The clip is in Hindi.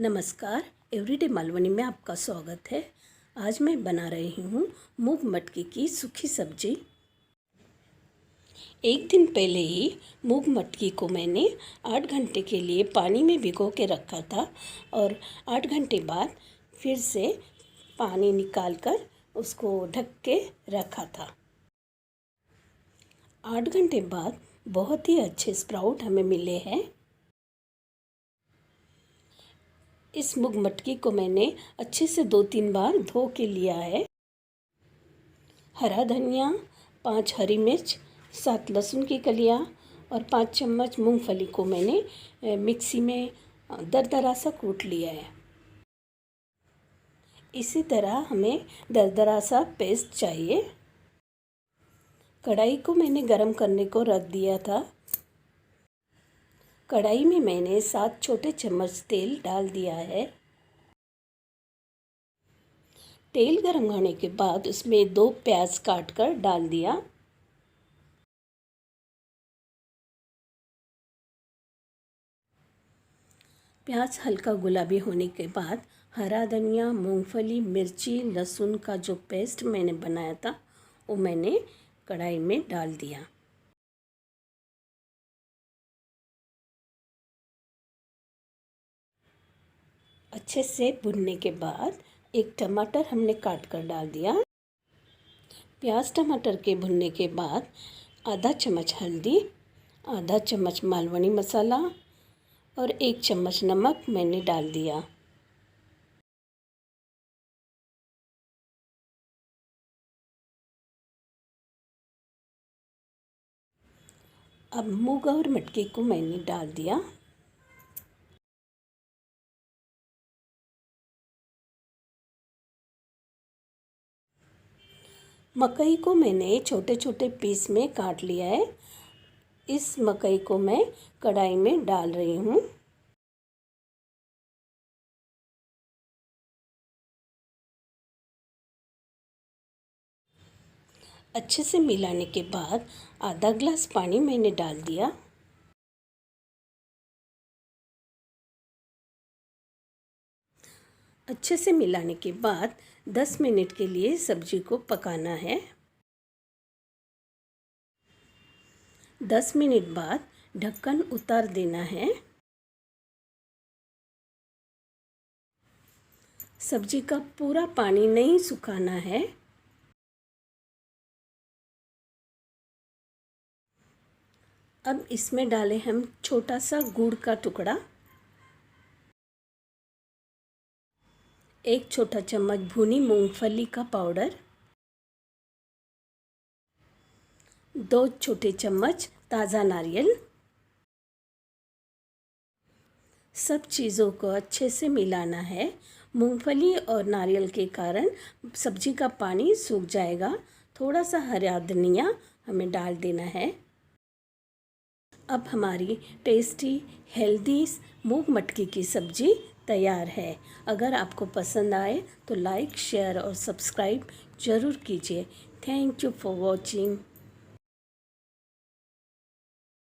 नमस्कार, एवरीडे मालवनी में आपका स्वागत है। आज मैं बना रही हूँ मूंग मटकी की सूखी सब्जी। एक दिन पहले ही मूंग मटकी को मैंने 8 घंटे के लिए पानी में भिगो के रखा था और 8 घंटे बाद फिर से पानी निकालकर उसको ढक के रखा था। 8 घंटे बाद बहुत ही अच्छे स्प्राउट हमें मिले हैं। इस मूंग मटकी को मैंने अच्छे से 2-3 बार धो के लिया है। हरा धनिया, 5 हरी मिर्च, 7 लहसुन की कलियां और 5 चम्मच मूंगफली को मैंने मिक्सी में दरदरा सा कूट लिया है। इसी तरह हमें दरदरा सा पेस्ट चाहिए। कढ़ाई को मैंने गरम करने को रख दिया था। कढ़ाई में मैंने 7 छोटे चम्मच तेल डाल दिया है। तेल गरम होने के बाद उसमें 2 प्याज काट कर डाल दिया। प्याज हल्का गुलाबी होने के बाद हरा धनिया, मूंगफली, मिर्ची, लहसुन का जो पेस्ट मैंने बनाया था वो मैंने कढ़ाई में डाल दिया। अच्छे से भुनने के बाद एक टमाटर हमने काट कर डाल दिया। प्याज टमाटर के भुनने के बाद आधा चम्मच हल्दी, आधा चम्मच मालवनी मसाला और 1 चम्मच नमक मैंने डाल दिया। अब मूंग और मटकी को मैंने डाल दिया। मकई को मैंने छोटे छोटे पीस में काट लिया है। इस मकई को मैं कढ़ाई में डाल रही हूँ। अच्छे से मिलाने के बाद आधा ग्लास पानी मैंने डाल दिया। अच्छे से मिलाने के बाद 10 मिनट के लिए सब्जी को पकाना है। 10 मिनट बाद ढक्कन उतार देना है। सब्जी का पूरा पानी नहीं सुखाना है। अब इसमें डालें हम छोटा सा गुड़ का टुकड़ा, 1 छोटा चम्मच भुनी मूंगफली का पाउडर, 2 छोटे चम्मच ताज़ा नारियल। सब चीज़ों को अच्छे से मिलाना है। मूंगफली और नारियल के कारण सब्जी का पानी सूख जाएगा। थोड़ा सा हरा धनिया हमें डाल देना है। अब हमारी टेस्टी हेल्दी मूंग मटकी की सब्जी तैयार है। अगर आपको पसंद आए तो लाइक, शेयर और सब्सक्राइब ज़रूर कीजिए। Thank you for watching.